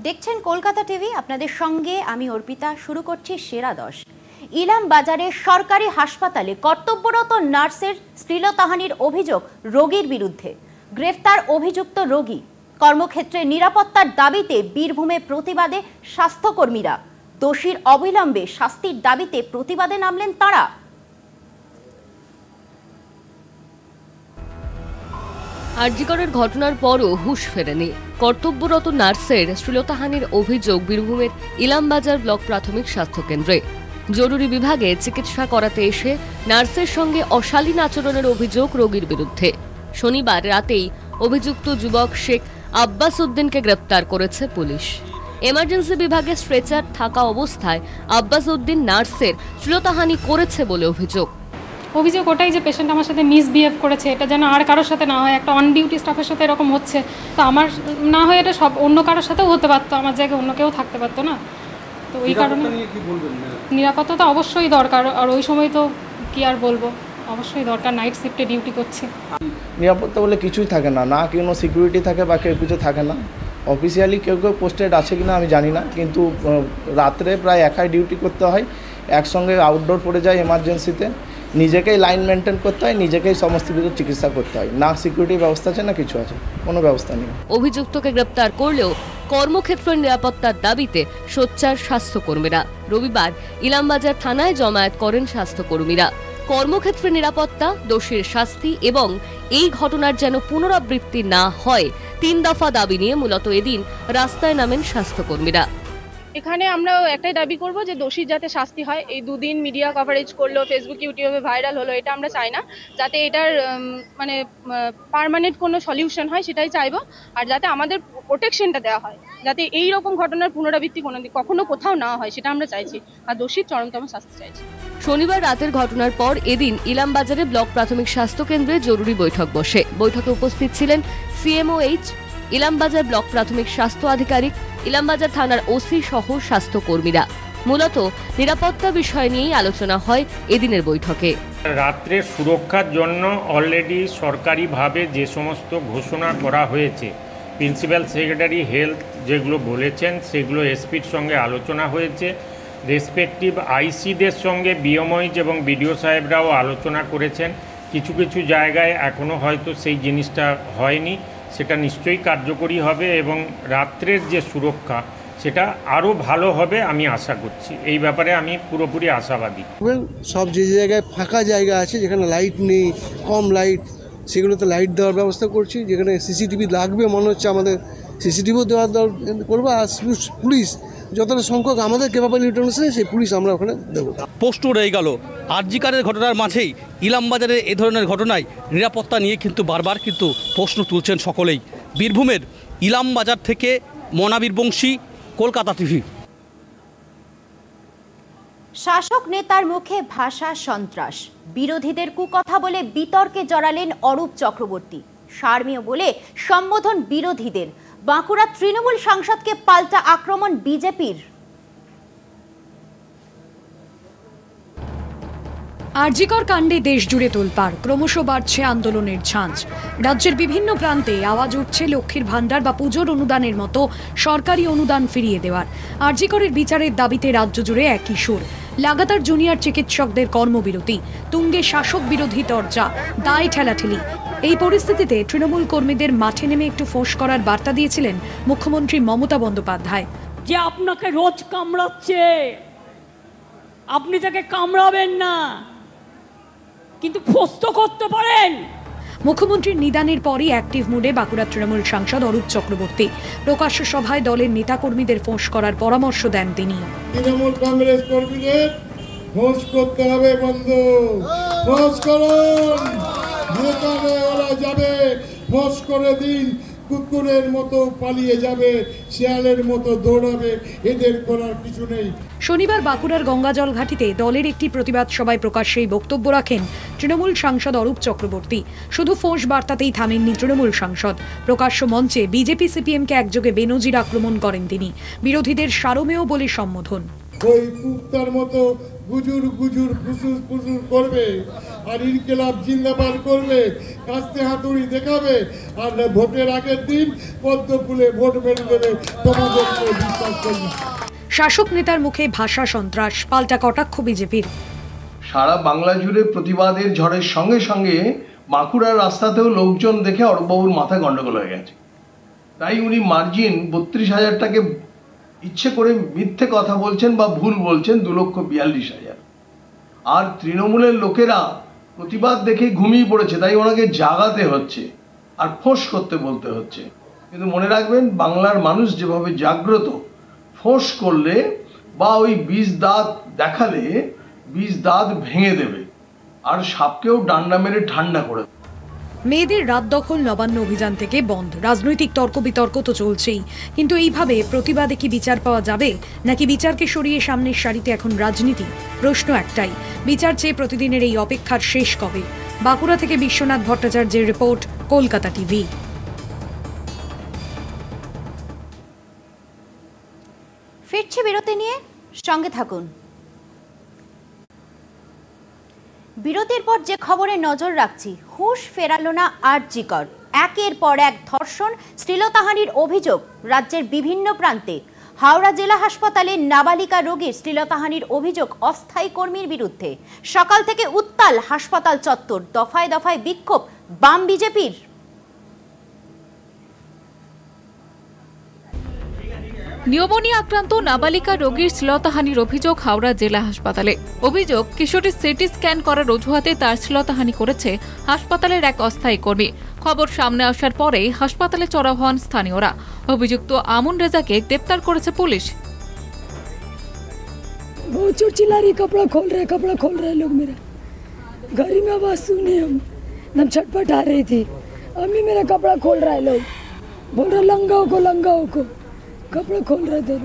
দেখছেন কলকাতা টিভি, আপনাদের সঙ্গে আমি অর্পিতা। শুরু করছি সেরা 10। ইলাম বাজারে সরকারি হাসপাতালে কর্তব্যরত নার্সের শ্লীলতাহানির অভিযোগ রোগীর বিরুদ্ধে। গ্রেফতার অভিযুক্ত রোগী। কর্মক্ষেত্রে নিরাপত্তার দাবিতে বীরভূমে প্রতিবাদে স্বাস্থ্যকর্মীরা। দোষীর অবিলম্বে শাস্তির দাবিতে প্রতিবাদে নামলেন তাঁরা। আরজিকরের ঘটনার পরও হুঁশ ফেরেনি। কর্তব্যরত নার্সের শ্লীলতাহানির অভিযোগ বীরভূমের ইলামবাজার ব্লক প্রাথমিক স্বাস্থ্যকেন্দ্রে। জরুরি বিভাগে চিকিৎসা করাতে এসে নার্সের সঙ্গে অশালীন আচরণের অভিযোগ রোগীর বিরুদ্ধে। শনিবার রাতেই অভিযুক্ত যুবক শেখ আব্বাস উদ্দিনকে গ্রেপ্তার করেছে পুলিশ। এমার্জেন্সি বিভাগে স্ট্রেচার থাকা অবস্থায় আব্বাস উদ্দিন নার্সের শ্লীলতাহানি করেছে বলে অভিযোগ। ওটাই যে পেশেন্ট আমার সাথে মিসবিহেভ করেছে, এটা যেন আর কারোর সাথে না হয়। একটা অন ডিউটি স্টাফের সাথে এরকম হচ্ছে, তো আমার না হয় এটা সব অন্য কারোর সাথেও হতে পারতো, আমার জায়গায় অন্য কেউ থাকতে পারতো না। তো ওই কারণে নিরাপত্তা তো অবশ্যই দরকার, আর ওই সময় তো কি আর বলবো, অবশ্যই দরকার। নাইট শিফটে ডিউটি করছি। নিরাপত্তা বলে কিছুই থাকে না, না কোনো সিকিউরিটি থাকে বা কেউ কিছু থাকে না। অফিসিয়ালি কেউ কেউ পোস্টেড আছে কিনা আমি জানি না, কিন্তু রাত্রে প্রায় একাই ডিউটি করতে হয়, একসঙ্গে আউটডোর পড়ে যায় এমার্জেন্সিতে। নিজেকেই লাইন মেনটেন করতে হয়, নিজেকেই সমস্ত কিছু চিকিৎসা করতে হয়। না সিকিউরিটি ব্যবস্থা আছে না কিছু আছে, কোনো ব্যবস্থা নেই। অভিযুক্তকে গ্রেপ্তার করলেও কর্মক্ষেত্রের নিরাপত্তার দাবিতে সোচ্চার স্বাস্থ্যকর্মীরা। রবিবার ইলামবাজার থানায় জমায়েত করেন স্বাস্থ্যকর্মীরা। কর্মক্ষেত্রে নিরাপত্তা, দোষীর শাস্তি এবং এই ঘটনার যেন পুনরাবৃত্তি না হয় 3 দফা দাবি নিয়ে মূলত এদিন রাস্তায় নামেন স্বাস্থ্যকর্মীরা। এখানে আমরা একটাই দাবি করব যে দোষীর যাতে শাস্তি হয়। এই দুদিন মিডিয়া কভারেজ করলো, ফেসবুক ইউটিউবে ভাইরাল হলো, এটা আমরা চাই না। যাতে এটার মানে পার্মানেন্ট কোনো সলিউশন হয় সেটাই চাইবো। আর যাতে আমাদের প্রোটেকশনটা দেওয়া হয়, যাতে এই রকম ঘটনার পুনরাবৃত্তি কখনো কোথাও না হয়, সেটা আমরা চাইছি। আর দোষীর চরমতম শাস্তি চাইছি। শনিবার রাতের ঘটনার পর এদিন ইলামবাজারে ব্লক প্রাথমিক স্বাস্থ্যকেন্দ্রে জরুরি বৈঠক বসে। বৈঠকে উপস্থিত ছিলেন সিএমওএইচ, ইলামবাজার ব্লক প্রাথমিক স্বাস্থ্য আধিকারিক, ইলামবাজার থানার ওসি সহ স্বাস্থ্যকর্মীরা। মূলত নিরাপত্তা বিষয় নিয়েই আলোচনা হয় এদিনের বৈঠকে। রাত্রে সুরক্ষার জন্য অলরেডি সরকারিভাবে যে সমস্ত ঘোষণা করা হয়েছে, প্রিন্সিপাল সেক্রেটারি হেলথ যেগুলো বলেছেন সেগুলো এসপির সঙ্গে আলোচনা হয়েছে। রেসপেক্টিভ আইসিদের সঙ্গে বিএমওইচ এবং বিডিও সাহেবরাও আলোচনা করেছেন। কিছু কিছু জায়গায় এখনও হয়তো সেই জিনিসটা হয়নি, সেটা নিশ্চয়ই কার্যকরী হবে এবং রাত্রের যে সুরক্ষা সেটা আরও ভালো হবে আমি আশা করছি। এই ব্যাপারে আমি পুরোপুরি আশাবাদী। সব যে জায়গায় ফাঁকা জায়গা আছে, যেখানে লাইট নেই, কম লাইট, সেগুলোতে লাইট দেওয়ার ব্যবস্থা করছি। যেখানে সিসিটিভি লাগবে মনে হচ্ছে আমাদের সিসিটিভিও দেওয়ার করবো। আর পুলিশ যতটা সংখ্যক আমাদের ক্যাপাবিলিটি অনুসারে সেই পুলিশ আমরা ওখানে দেবো। পোস্ট রয়ে গেল আরজিকরের ঘটনার মাঝেই ইলামবাজারে এ ধরনের ঘটনায় নিরাপত্তা নিয়ে কিন্তু বারবার কিন্তু প্রশ্ন তুলছেন সকলেই। বীরভূমের ইলামবাজার থেকে মনাবীর বংশী, কলকাতা টিভি। শাসক নেতার মুখে ভাষা সন্ত্রাস, বিরোধীদের কুকথা বলে বিতর্কে জড়ালেন অরূপ চক্রবর্তী। সারমেয় বলে সম্বোধন বিরোধীদের। বাঁকুড়া তৃণমূল সাংসদকে পাল্টা আক্রমণ বিজেপির। আরজিকর কাণ্ডে দেশ জুড়ে তোলপাড়, ক্রমশ বাড়ছে আন্দোলনের ঝাঁঝ। রাজ্যের বিভিন্ন প্রান্তে আওয়াজ উঠছে লক্ষ্মীর ভাণ্ডার বা পুজোর অনুদানের মতো সরকারি অনুদান ফিরিয়ে দেওয়ার। আরজিকরের বিচারের দাবিতে রাজ্য জুড়ে একই সুর। লাগাতার জুনিয়র চিকিৎসকদের কর্মবিরতি, তুঙ্গে শাসক বিরোধী তরজা, দায় ঠেলাঠেলি। এই পরিস্থিতিতে তৃণমূল কর্মীদের মাঠে নেমে একটু ফোঁস করার বার্তা দিয়েছিলেন মুখ্যমন্ত্রী মমতা বন্দ্যোপাধ্যায়। যে আপনাকে রোজ কামড়াচ্ছে, আপনি তাকে কামড়াবেন না, কিন্তু ফোঁস তো করতে পারেন। মুখ্যমন্ত্রীর নিদানের পরই অ্যাক্টিভ মুডে বাঁকুড়া তৃণমূল সাংসদ অরূপ চক্রবর্তী। প্রকাশ্য সভায় দলের নেতাকর্মীদের ফোঁস করার পরামর্শ দেন তিনি। তৃণমূল কংগ্রেস কর্মীদের ফোঁস করতে হবে বন্ধু, ফোঁস করুন, যেখানে ওরা যাবে ফোঁস করে দিন। কুকুরের মতো পালিয়ে যাবে, শিয়ালের মতো দৌড়াবে, এদের করার কিছু নেই। শনিবার বাঁকুড়ার গঙ্গাজল ঘাটিতে দলের একটি প্রতিবাদ সভায় প্রকাশ্যেই বক্তব্য রাখেন তৃণমূল সাংসদ অরূপ চক্রবর্তী। শুধু ফোঁস বার্তাতেই থামেননি তৃণমূল সাংসদ। প্রকাশ্য মঞ্চে বিজেপি সিপিএমকে একযোগে বেনজির আক্রমণ করেন তিনি। বিরোধীদের সারমেয় বলে সম্বোধন। ওই কুত্তার মতো গুজুর গুজুর ফুসুর ফুসুর করবে আর ইনকিলাব জিন্দাবাদ করবে, কাস্তে হাতুড়ি দেখাবে আর ভোটের আগের দিন পদ্ম ফুলে ভোট মেরে দেবে। তোমাদেরকে বিশ্বাস করি না। শাসক নেতার মুখে ভাষা সন্ত্রাস, পাল্টা কটাক্ষ বিজেপির। সারা বাংলা জুড়ে প্রতিবাদের ঝড়ের সঙ্গে সঙ্গে বাঁকুড়ার রাস্তাতেও লোকজন দেখে অরূপবাবুর মাথা গন্ডগোল হয়ে গেছে। তাই উনি মার্জিন 32,000টাকে ইচ্ছে করে মিথ্যে কথা বলছেন বা ভুল বলছেন 2,42,000। আর তৃণমূলের লোকেরা প্রতিবাদ দেখে ঘুমিয়ে পড়েছে, তাই ওনাকে জাগাতে হচ্ছে আর ফোঁস করতে বলতে হচ্ছে। কিন্তু মনে রাখবেন, বাংলার মানুষ যেভাবে জাগ্রত, ফোঁস করলে বা ওই বিষ দাঁত দেখালে বিষ দাঁত ভেঙে দেবে আর সাপকেও ডান্ডা মেরে ঠান্ডা করে দেবে। মেয়েদের রাত দখল নবান্ন অভিযান থেকে বন্ধ, রাজনৈতিক তর্ক বিতর্ক তো চলছেই, কিন্তু এইভাবে প্রতিবাদে কি বিচার পাওয়া যাবে, নাকি বিচারকে সরিয়ে সামনের সারিতে এখন রাজনীতি? প্রশ্ন একটাই, বিচার চেয়ে প্রতিদিনের এই অপেক্ষার শেষ কবে? বাঁকুড়া থেকে বিশ্বনাথ ভট্টাচার্যের রিপোর্ট, কলকাতা টিভি। ফিরছে বিরতি নিয়ে, সঙ্গে থাকুন। বিরতির পর যে খবরে নজর রাখছি, হুঁশ ফেরালো না আরজি কর। একের পর এক ধর্ষণ, শ্লীলতাহানির অভিযোগ রাজ্যের বিভিন্ন প্রান্তে। হাওড়া জেলা হাসপাতালে নাবালিকা রোগীর শ্লীলতাহানির অভিযোগ অস্থায়ী কর্মীর বিরুদ্ধে। সকাল থেকে উত্তাল হাসপাতাল চত্বর, দফায় দফায় বিক্ষোভ বাম বিজেপির। নিউমোনিয়া আক্রান্ত নাবালিকা রোগীর শ্লীলতাহানির অভিযোগ হাওড়া জেলা হাসপাতালে। অভিযোগ, কিশোরীর সিটি স্ক্যান করার অজুহাতে তার শ্লীলতাহানি করেছে হাসপাতালের এক অস্থায়ী কর্মী। খবর সামনে আসার পরেই হাসপাতালে চড়াও হন স্থানীয়রা। অভিযুক্ত আমুন রেজাকে গ্রেপ্তার করেছে পুলিশ। बहुत चोट चिल्ला रही, कपड़ा खोल रहे लोग मेरा। घड़ी में आवाज सुनी, हम छटपटा रही थी। अम्मी मेरा कपड़ा खोल रहा है, लोग बोल रहे लंगाओ को कपड़ा खोल रहे थे।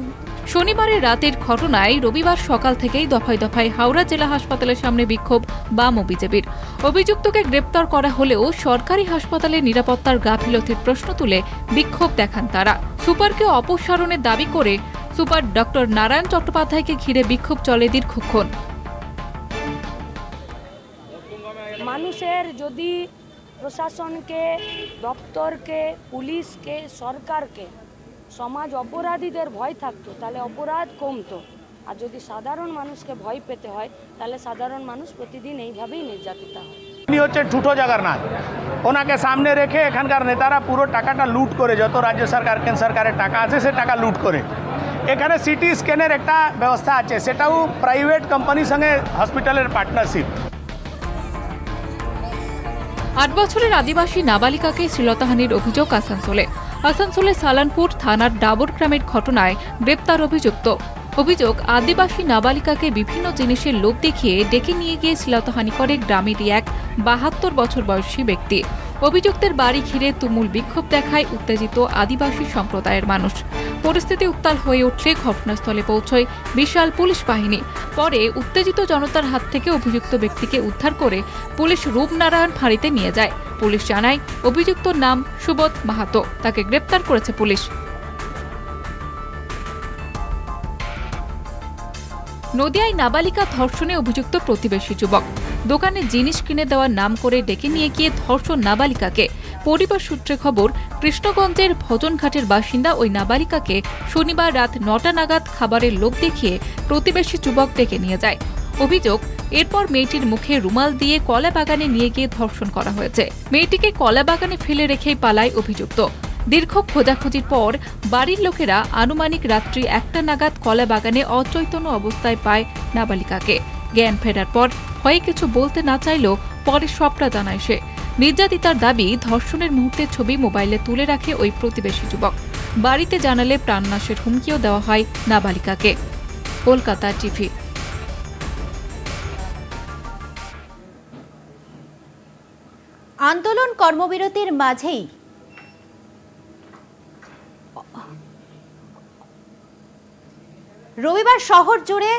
শনিবারের রাতের ঘটনায় রবিবার সকাল থেকেই দফায় দফায় হাওড়া জেলা হাসপাতালের সামনে বিক্ষোভ বাম ও বিজেপির। অভিযুক্তকে গ্রেপ্তার করা হলেও সরকারি হাসপাতালের নিরাপত্তার গাফিলতির প্রশ্ন তুলে বিক্ষোভ দেখান তারা। সুপারকে অপসারণের দাবি করে সুপার ডক্টর নারায়ণ চট্টোপাধ্যায়কে ঘিরে বিক্ষোভ চলে দীর্ঘক্ষণ। মানুষের যদি প্রশাসনকে, দপ্তরকে, পুলিশকে, সরকারকে, সমাজ অপরাধীদের ভয় থাকতো তাহলে অপরাধ কমতো। আর যদি সাধারণ মানুষকে ভয় পেতে হয় তাহলে সাধারণ মানুষ প্রতিদিন এইভাবেই নির্যাতিত হয়। উনি হচ্ছে ঠুটো জাগারনাথ, ওনাকে সামনে রেখে এখানকার নেতারা পুরো টাকাটা লুট করে, যত রাজ্য সরকার কেন্দ্র সরকারের টাকা আছে সে টাকা লুট করে। এখানে সিটি স্ক্যানের একটা ব্যবস্থা আছে, সেটাও প্রাইভেট কোম্পানির সঙ্গে হসপিটালের পার্টনারশিপ। 8 বছরের আদিবাসী নাবালিকাকে শ্লীলতাহানির অভিযোগ আসানসোলে সালানপুর থানার ডাবর গ্রামের ঘটনায় গ্রেপ্তার অভিযুক্ত। অভিযোগ, আদিবাসী নাবালিকাকে বিভিন্ন জিনিসের লোভ দেখিয়ে ডেকে নিয়ে গিয়ে শ্লীলতাহানি করে গ্রামেরই এক 72 বছর বয়সী ব্যক্তি। অভিযুক্তের বাড়ি ঘিরে তুমুল বিক্ষোভ দেখায় উত্তেজিত আদিবাসী সম্প্রদায়ের মানুষ। পরিস্থিতি উত্তাল হয়ে উঠলে ঘটনাস্থলে পৌঁছয় বিশাল পুলিশ বাহিনী। পরে উত্তেজিত জনতার হাত থেকে অভিযুক্ত ব্যক্তিকে উদ্ধার করে পুলিশ রূপনারায়ণ ফাঁড়িতে নিয়ে যায়। পুলিশ জানায়, অভিযুক্তর নাম সুবোধ মাহাতো, তাকে গ্রেপ্তার করেছে পুলিশ। নদিয়ায় নাবালিকা ধর্ষণে অভিযুক্ত প্রতিবেশী যুবক। দোকানে জিনিস কিনে দেওয়ার নাম করে ডেকে নিয়ে গিয়ে ধর্ষণ নাবালিকাকে। পরিবার সূত্রে খবর, কৃষ্ণগঞ্জের ভজনঘাটের বাসিন্দা ওই নাবালিকাকে শনিবার রাত 9টা নাগাদ খাবারের লোভ দেখিয়ে প্রতিবেশী যুবক ডেকে নিয়ে যায়। অভিযোগ, এরপর মেয়েটির মুখে রুমাল দিয়ে কলা বাগানে নিয়ে গিয়ে ধর্ষণ করা হয়েছে। মেয়েটিকে কলা বাগানে ফেলে রেখেই পালায় অভিযুক্ত। দীর্ঘ খোঁজাখুঁজির পর বাড়ির লোকেরা আনুমানিক রাত্রি 1টা নাগাদ কলা বাগানে অচৈতন্য অবস্থায় পায় নাবালিকাকে। জ্ঞান ফেরার পর ভয়ে কিছু বলতে না চাইলেও পরে সবটা জানায় সে। নির্যাতিতার দাবি, ধর্ষণের মুহূর্তের ছবি মোবাইলে তুলে রাখে ওই প্রতিবেশী যুবক। বাড়িতে জানালে প্রাণনাশের হুমকিও দেওয়া হয় নাবালিকাকে। কলকাতা টিভি। আন্দোলন কর্মবিরতির মাঝেই রবিবার শহর জুড়ে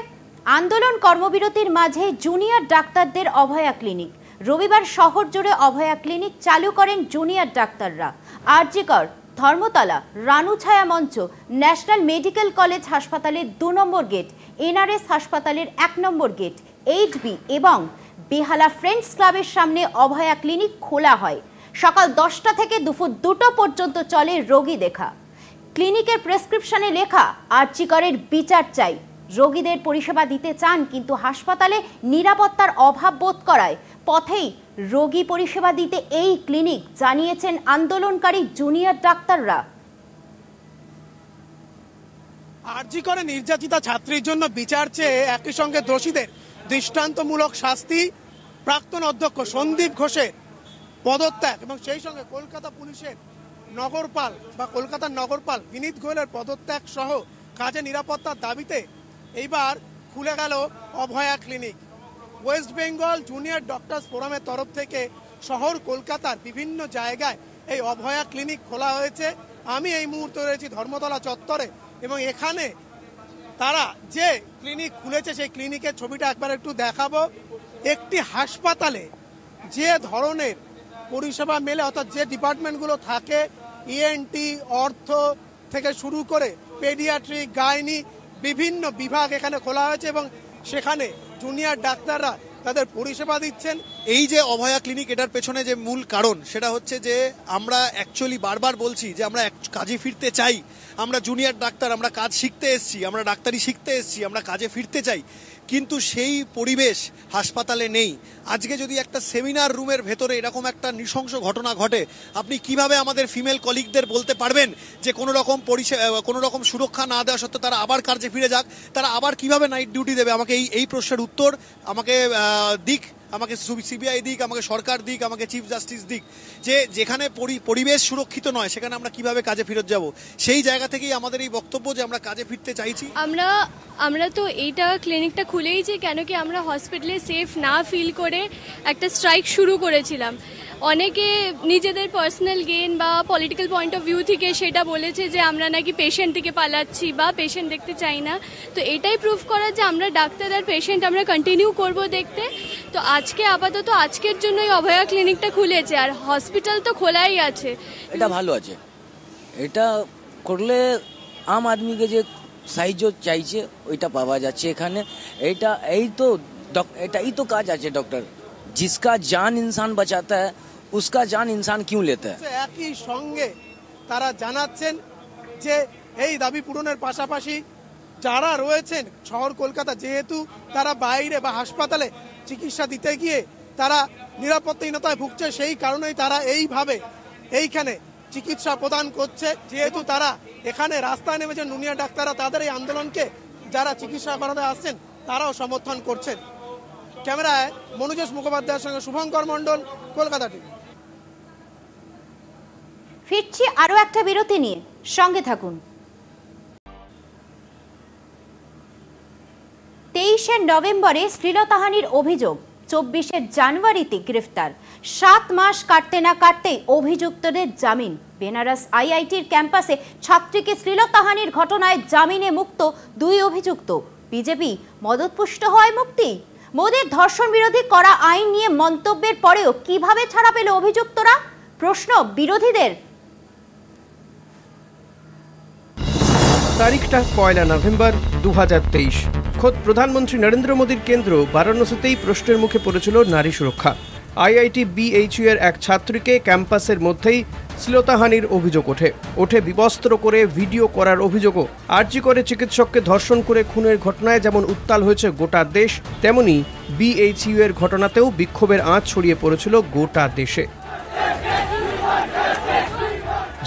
আন্দোলন কর্মবিরতির মাঝে জুনিয়র ডাক্তারদের অভয়া ক্লিনিক। রবিবার শহর জুড়ে অভয়া ক্লিনিক চালু করেন জুনিয়র ডাক্তাররা। আরজি কর ধর্মতলা, রানুছায়া মঞ্চ, ন্যাশনাল মেডিকেল কলেজ হাসপাতালের 2 নম্বর গেট, এনআরএস হাসপাতালের 1 নম্বর গেট, 8B এবং বেহালা ফ্রেন্ডস ক্লাবের সামনে অভয়া ক্লিনিক খোলা হয়। সকাল 10টা থেকে দুপুর 2টো পর্যন্ত চলে রোগী দেখা। ক্লিনিকের প্রেসক্রিপশনে লেখা আরজি করের বিচার চাই। রোগীদের পরিষেবা দিতে চান, কিন্তু হাসপাতালে নিরাপত্তার অভাব বোধ করায় পথেই রোগী পরিষেবা দিতে এই ক্লিনিক, জানিয়েছেন আন্দোলনকারী জুনিয়র ডাক্তাররা। আরজি করে নির্যাতিতা ছাত্রীর জন্য বিচার চেয়ে একই সঙ্গে দোষীদের দৃষ্টান্তমূলক শাস্তি, প্রাক্তন অধ্যক্ষ সন্দীপ ঘোষের পদত্যাগ এবং সেই সঙ্গে কলকাতা পুলিশের নগরপাল বা কলকাতার নগরপাল বিনীত গোয়েলের পদত্যাগ সহ কাজে নিরাপত্তার দাবিতে এইবার খুলে গেল Abhaya clinic. West Bengal junior doctors ফোরামের তরফ থেকে শহর কলকাতার বিভিন্ন জায়গায় এই অভয়া ক্লিনিক খোলা হয়েছে। আমি এই মুহূর্তে রয়েছি ধর্মতলা চত্বরে এবং এখানে তারা যে ক্লিনিক খুলেছে সেই ক্লিনিকের ছবিটা একবার একটু দেখাবো। একটি হাসপাতালে যে ধরনের পরিষেবা মেলে, অর্থাৎ যে ডিপার্টমেন্টগুলো থাকে, ইএনটি, অর্থ থেকে শুরু করে পেডিয়াট্রিক, গাইনি, বিভিন্ন বিভাগ এখানে খোলা হয়েছে এবং সেখানে জুনিয়র ডাক্তাররা তাদের পরিষেবা দিচ্ছেন। এই যে অভয়া ক্লিনিক, এটার পেছনে যে মূল কারণ সেটা হচ্ছে যে আমরা অ্যাকচুয়ালি বারবার বলছি যে আমরা কাজে ফিরতে চাই। আমরা জুনিয়র ডাক্তার, আমরা কাজ শিখতে এসেছি, আমরা ডাক্তারি শিখতে এসেছি, আমরা কাজে ফিরতে চাই, কিন্তু সেই পরিবেশ হাসপাতালে নেই। আজকে যদি একটা সেমিনার রুমের ভেতরে এরকম একটা নৃশংস ঘটনা ঘটে, আপনি কিভাবে আমাদের ফিমেল কলিগদের বলতে পারবেন যে কোনো রকম সুরক্ষা না দেওয়া সত্ত্বেও তারা আবার কাজে ফিরে যাক? তারা আবার কিভাবে নাইট ডিউটি দেবে? আমাকে এই প্রশ্নের উত্তর আমাকে দিক, আমাকে সিবিআই দিক, আমাকে সরকার দিক, আমাকে চিফ জাস্টিস দিক, যে যেখানে পরিবেশ সুরক্ষিত নয় সেখানে আমরা কিভাবে কাজে ফিরত যাব। সেই জায়গা থেকেই আমাদের এই বক্তব্য যে আমরা কাজে ফিরতে চাইছি। আমরা তো এইটা ক্লিনিকটা খুলেইছি কেন কি আমরা হসপিটালে সেফ না ফিল করে একটা স্ট্রাইক শুরু করেছিলাম। অনেকে নিজেদের পার্সোনাল গেইন বা পলিটিক্যাল পয়েন্ট অফ ভিউ থেকে সেটা বলেছে যে আমরা নাকি পেশেন্ট থেকে পালাচ্ছি বা পেশেন্ট দেখতে চাই না। তো এটাই প্রুফ করা যে আমরা ডাক্তার আর পেশেন্ট আমরা কন্টিনিউ করব দেখতে। তো আজকে আপাতত আজকের জন্যই অভয়া ক্লিনিকটা খুলেছে, আর হসপিটাল তো খোলাই আছে। এটা ভালো আছে, এটা করলে আম আদমিকে যে সাহায্য চাইছে ওইটা পাওয়া যাচ্ছে এখানে। এটাই তো কাজ আছে ডক্টর, जिसका जान इंसान बचाता है उसका जान इंसान क्यों लेता है। একই সঙ্গে তারা জানাচ্ছেন যে এই দাবি পূরণের পাশাপাশি যারা রয়েছেন শহর কলকাতা, যেহেতু তারা বাইরে বা হাসপাতালে চিকিৎসা দিতে গিয়ে তারা নিরাপত্তাহীনতায় ভুগছে, সেই কারণেই তারা এইভাবে এইখানে চিকিৎসা প্রদান করছে। যেহেতু তারা এখানে রাস্তায় নেমেছেন জুনিয়র ডাক্তাররা, তাদের এই আন্দোলনকে যারা চিকিৎসা করাতে আসছেন তারাও সমর্থন করছেন। ক্যামেরায় মনোজ মুখোপাধ্যায়ের সঙ্গে শুভঙ্কর মণ্ডল, কলকাতা টিভি। ফিরছি আরো একটা বিরতি নিয়ে, সঙ্গে থাকুন। 23শে নভেম্বরে শ্লীলতাহানির অভিযোগ, 24শে জানুয়ারিতে গ্রেফতার। 7 মাস কাটতে না কাটতেই অভিযুক্তদের জামিন। বেনারস আইআইটির ক্যাম্পাসে ছাত্রীকে শ্লীলতাহানির ঘটনায় জামিনে মুক্ত 2 অভিযুক্ত। বিজেপি মদতপুষ্ট হয় মুক্তি। মোদির ধর্ষণ বিরোধী করা আইন নিয়ে মন্তব্যের পরেও কিভাবে ছাড়া পেল অভিযুক্তরা, প্রশ্ন বিরোধীদের। তারিখটা 1 নভেম্বর 2023। খোদ প্রধানমন্ত্রী নরেন্দ্র মোদীর কেন্দ্র বারাণসীতেই প্রশ্নের মুখে পড়েছিল নারী সুরক্ষা। আইআইটি বিএইচইউ এর এক ছাত্রীকে ক্যাম্পাসের মধ্যেই শ্লীলতাহানির অভিযোগ ওঠে বিবস্ত্র করে ভিডিও করার অভিযোগও। আরজি করে চিকিৎসককে ধর্ষণ করে খুনের ঘটনায় যেমন উত্তাল হয়েছে গোটা দেশ, তেমনি বিএইচইউ এর ঘটনাতেও বিক্ষোভের আঁচ ছড়িয়ে পড়েছিল গোটা দেশে।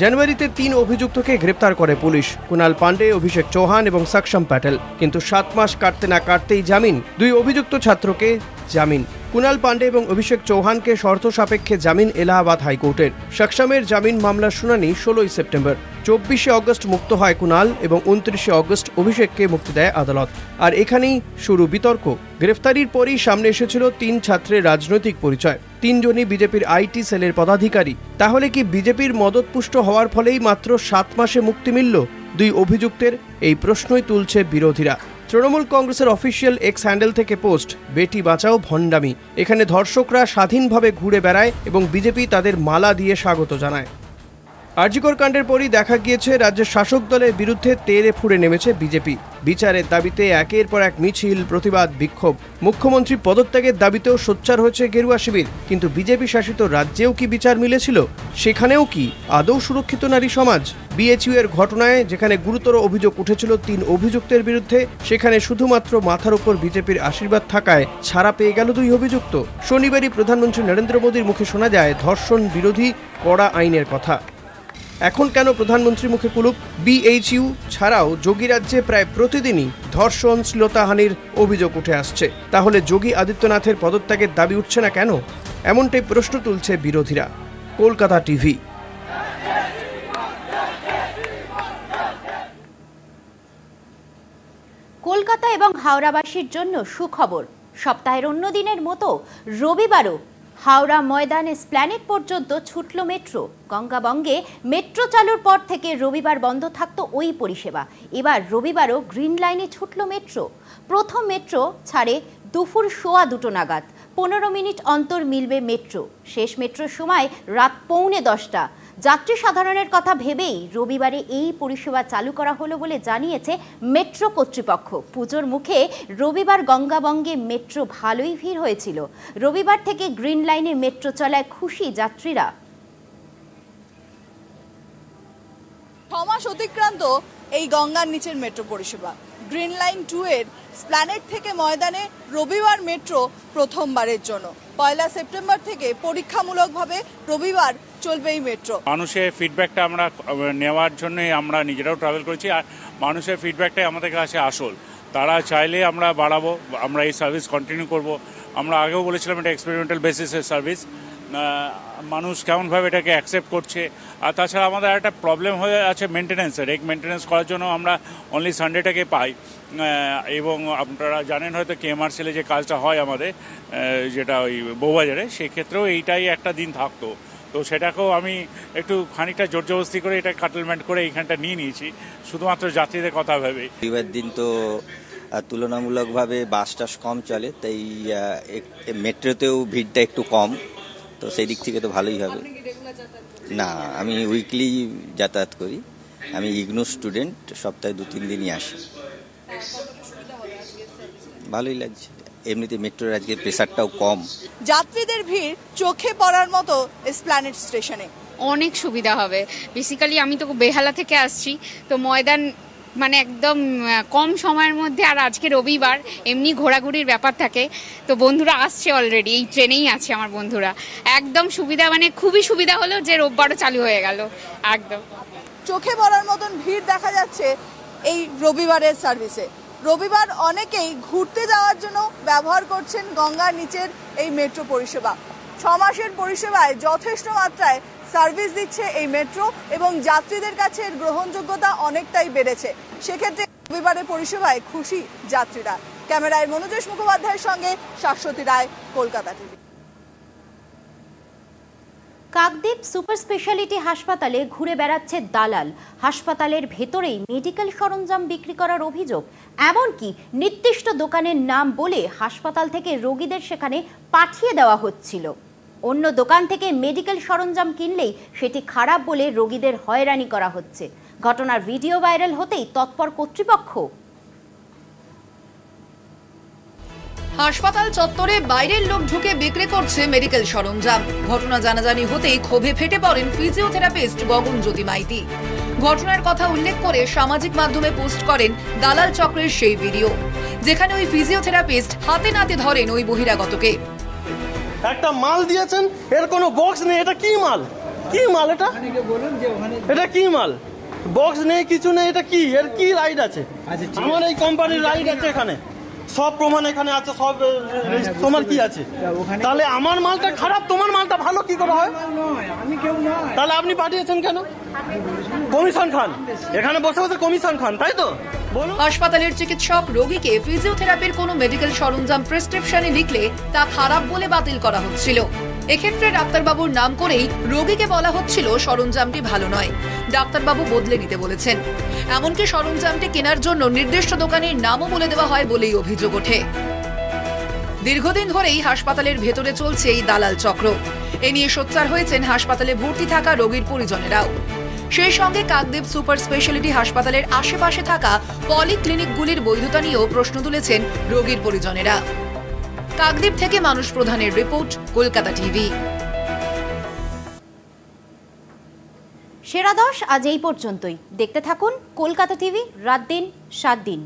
জানুয়ারিতে 3 অভিযুক্তকে গ্রেপ্তার করে পুলিশ, কুনাল পান্ডে, অভিষেক চৌহান এবং সক্ষম প্যাটেল। কিন্তু 7 মাস কাটতে না কাটতেই জামিন। 2 অভিযুক্ত ছাত্রকে জামিন। কুনাল পান্ডে এবং অভিষেক চৌহানকে শর্ত সাপেক্ষে জামিন এলাহাবাদ হাইকোর্টের। সক্ষমের জামিন মামলার শুনানি 16 সেপ্টেম্বর। 24শে অগস্ট মুক্ত হয় কুনাল এবং 29শে অগস্ট অভিষেককে মুক্তি দেয় আদালত। আর এখানেই শুরু বিতর্ক। গ্রেফতারির পরই সামনে এসেছিল 3 ছাত্রের রাজনৈতিক পরিচয়। 3 জনই বিজেপির আইটি সেলের পদাধিকারী। তাহলে কি বিজেপির মদতপুষ্ট হওয়ার ফলেই মাত্র 7 মাসে মুক্তি মিলল 2 অভিযুক্তের? এই প্রশ্নই তুলছে বিরোধীরা। তৃণমূল কংগ্রেসের অফিসিয়াল এক্স হ্যান্ডেল থেকে পোস্ট, বেটি বাঁচাও ভণ্ডামি। এখানে ধর্ষকরা স্বাধীনভাবে ঘুরে বেড়ায় এবং বিজেপি তাদের মালা দিয়ে স্বাগত জানায়। আরজিকর কাণ্ডের পরই দেখা গিয়েছে রাজ্যের শাসক দলের বিরুদ্ধে তেড়ে ফুঁড়ে নেমেছে বিজেপি। বিচারের দাবিতে একের পর এক মিছিল, প্রতিবাদ, বিক্ষোভ। মুখ্যমন্ত্রী পদত্যাগের দাবিতেও সোচ্চার হয়েছে গেরুয়া শিবির। কিন্তু বিজেপি শাসিত রাজ্যেও কি বিচার মিলেছিল? সেখানেও কি আদৌ সুরক্ষিত নারী সমাজ? বিএচইউ এর ঘটনায় যেখানে গুরুতর অভিযোগ উঠেছিল 3 অভিযুক্তের বিরুদ্ধে, সেখানে শুধুমাত্র মাথার উপর বিজেপির আশীর্বাদ থাকায় ছাড়া পেয়ে গেল 2 অভিযুক্ত। শনিবারই প্রধানমন্ত্রী নরেন্দ্র মোদীর মুখে শোনা যায় ধর্ষণ বিরোধী কড়া আইনের কথা। এখন কেন প্রধানমন্ত্রীর মুখে কুলুপ? বিএইচইউ ছাড়াও যোগী রাজ্যে প্রায় প্রতিদিনই ধর্ষণ, শ্লীলতাহানির অভিযোগ উঠে আসছে। তাহলে যোগী আদিত্যনাথের পদত্যাগের দাবি উঠছে না কেন? এমনটাই প্রশ্ন তুলছে বিরোধীরা। কলকাতা টিভি। কলকাতা এবং হাওড়াবাসীর জন্য সুখবর। সপ্তাহের অন্য দিনের মতো রবিবারও হাওড়া ময়দান এসপ্ল্যানেড পর্যন্ত ছুটল মেট্রো। গঙ্গাবঙ্গে মেট্রো চালুর পর থেকে রবিবার বন্ধ থাকতো ওই পরিষেবা। এবার রবিবারও গ্রিন লাইনে ছুটল মেট্রো। প্রথম মেট্রো ছাড়ে দুপুর 2:15 নাগাদ। 15 মিনিট অন্তর মিলবে মেট্রো। শেষ মেট্রোর সময় রাত 9:45। যাত্রী সাধারণের কথা ভেবেই রবিবারে এই পরিষেবা চালু করা হলো বলে জানিয়েছে মেট্রো কর্তৃপক্ষ। পুজোর মুখে রবিবার গঙ্গাবঙ্গে মেট্রো ভালোই ভিড় হয়েছিল। রবিবার থেকে গ্রিন লাইনে মেট্রো চলায় খুশি যাত্রীরা। 6 মাস অতিক্রান্ত এই গঙ্গার নিচের মেট্রো পরিষেবা। গ্রিন লাইন 2 এর স্প্ল্যানেড থেকে ময়দানে রবিবার মেট্রো প্রথমবারের জন্য। 1 সেপ্টেম্বর থেকে পরীক্ষামূলকভাবে রবিবার চলবে এই মেট্রো। মানুষের ফিডব্যাকটা আমরা নেওয়ার জন্যই আমরা নিজেরাও ট্রাভেল করেছি, আর মানুষের ফিডব্যাকটাই আমাদের কাছে আসল। তারা চাইলে আমরা বাড়াবো, আমরা এই সার্ভিস কন্টিনিউ করব। আমরা আগেও বলেছিলাম এটা এক্সপেরিমেন্টাল বেসিসের সার্ভিস। মানুষ কেমনভাবে এটাকে অ্যাকসেপ্ট করছে। আর তাছাড়া আমাদের একটা প্রবলেম হয়ে আছে মেনটেন্যান্সের। এই মেনটেন্যান্স করার জন্য আমরা অনলি সানডেটাকে পাই। এবং আপনারা জানেন হয়তো কেএমআরসিএলে যে কাজটা হয় আমাদের, যেটা ওই বউবাজারে, সেক্ষেত্রেও এইটাই একটা দিন থাকতো। তো সেটাকেও আমি একটু খানিকটা জোরজবস্তি করে এটা কাটেলমেন্ট করে এইখানটা নিয়ে নিয়েছি, শুধুমাত্র যাত্রীদের কথা ভেবে। রবিবার দিন তো তুলনামূলকভাবে বাস টাস কম চলে, তাই মেট্রোতেও ভিড়টা একটু কম, তো সেই দিক থেকে তো ভালোই হবে। না, আমি উইকলি যাতায়াত করি। আমি ইগনো স্টুডেন্ট, সপ্তাহে 2-3 দিনই আসি। ভালোই লাগছে। এমনিতে মেট্রোর আজকে প্রেসারটাও কম। যাত্রীদের ভিড় চোখে পড়ার মতো এসপ্ল্যানেড স্টেশনে। অনেক সুবিধা হবে। বেসিক্যালি আমি তো বেহালা থেকে আসছি, তো ময়দান মানে একদম কম সময়ের মধ্যে, আর আজকে রবিবার এমনি ঘোরাঘুরির ব্যাপার থাকে, তো বন্ধুরা আসছে অলরেডি, এই ট্রেনেই আছে আমার বন্ধুরা। একদম সুবিধা, মানে খুবই সুবিধা হলো যে রোববারও চালু হয়ে গেল। একদম চোখে পড়ার মতন ভিড় দেখা যাচ্ছে এই রবিবারের সার্ভিসে। রবিবার অনেকেই ঘুরতে যাওয়ার জন্য ব্যবহার করছেন গঙ্গার নিচের এই মেট্রো পরিষেবা। 6 মাসের পরিষেবায় যথেষ্ট মাত্রায় সার্ভিস দিচ্ছে এই মেট্রো এবং যাত্রীদের কাছে এর গ্রহণযোগ্যতা অনেকটাই বেড়েছে। সেক্ষেত্রে রবিবারের পরিষেবায় খুশি যাত্রীরা। ক্যামেরায় মনোজ মুখোপাধ্যায়ের সঙ্গে Shashwati Roy, Kolkata TV. Kakdwip super speciality হাসপাতালে ঘুরে বেড়াচ্ছে দালাল। হাসপাতালের ভেতরেই মেডিকেল সরঞ্জাম বিক্রি করার অভিযোগ। এমনকি নির্দিষ্ট দোকানের নাম বলে হাসপাতাল থেকে রোগীদের সেখানে পাঠিয়ে দেওয়া হচ্ছিল। অন্য দোকান থেকে মেডিকেল সরঞ্জাম কিনলেই সেটি খারাপ বলে রোগীদের হয়রানি করা হচ্ছে। ঘটনার ভিডিও ভাইরাল হতেই তৎপর কর্তৃপক্ষ। হাসপাতাল চত্বরে বাইরের লোক ঢুকে বিক্রি করছে মেডিকেল সরঞ্জাম। ঘটনা জানাজানি হতেই ক্ষোভে ফেটে পড়েন ফিজিওথেরাপিস্ট গগনজ্যোতি মাইতি। ঘটনার কথা উল্লেখ করে সামাজিক মাধ্যমে পোস্ট করেন দালাল চক্রের সেই ভিডিও, যেখানে ওই ফিজিওথেরাপিস্ট হাতে নাতে ধরেন ওই বহিরাগতকে। একটা মাল দিয়েছেন, এর কোনো বক্স নেই। এটা কি মাল? কি মাল এটা? এটা কি মাল? বক্স নেই, কিছু নেই। এটা কি? এর কি রাইড আছে? আমার এই কোম্পানির রাইড আছে, এখানে সব প্রমাণ এখানে আছে, সব। তোমার কি আছে? তাহলে আমার মালটা খারাপ, তোমার মালটা ভালো কি করে হয়? তাহলে আপনি পাঠিয়েছেন কেন? কমিশন খান, এখানে বসে বসে কমিশন খান, তাই তো? হাসপাতালের চিকিৎসক রোগীকে ফিজিওথেরাপির কোনো মেডিকেল সরঞ্জাম প্রেসক্রিপশনে লিখলে তা খারাপ বলে বাতিল করা হচ্ছিল। এক্ষেত্রে ডাক্তারবাবুর নাম করেই রোগীকে বলা হচ্ছিল সরঞ্জামটি ভালো নয়, ডাক্তারবাবু বদলে নিতে বলেছেন। এমনকি সরঞ্জামটি কেনার জন্য নির্দিষ্ট দোকানের নামও বলে দেওয়া হয় বলেই অভিযোগ ওঠে। দীর্ঘদিন ধরেই হাসপাতালের ভেতরে চলছে এই দালাল চক্র। এ নিয়ে সোচ্চার হয়েছেন হাসপাতালে ভর্তি থাকা রোগীর পরিজনেরাও। সেই সঙ্গে কাকদ্বীপ সুপার স্পেশালিটি হাসপাতালের আশেপাশে থাকা পলিক্লিনিকগুলির বৈধতা নিয়েও প্রশ্ন তুলেছেন রোগীর পরিজনেরা। কাকদ্বীপ থেকে মানুষ প্রধানের রিপোর্ট, কলকাতা টিভি। সেরা 10 আজ এই পর্যন্তই। দেখতে থাকুন কলকাতা টিভি, রাত দিন 7 দিন।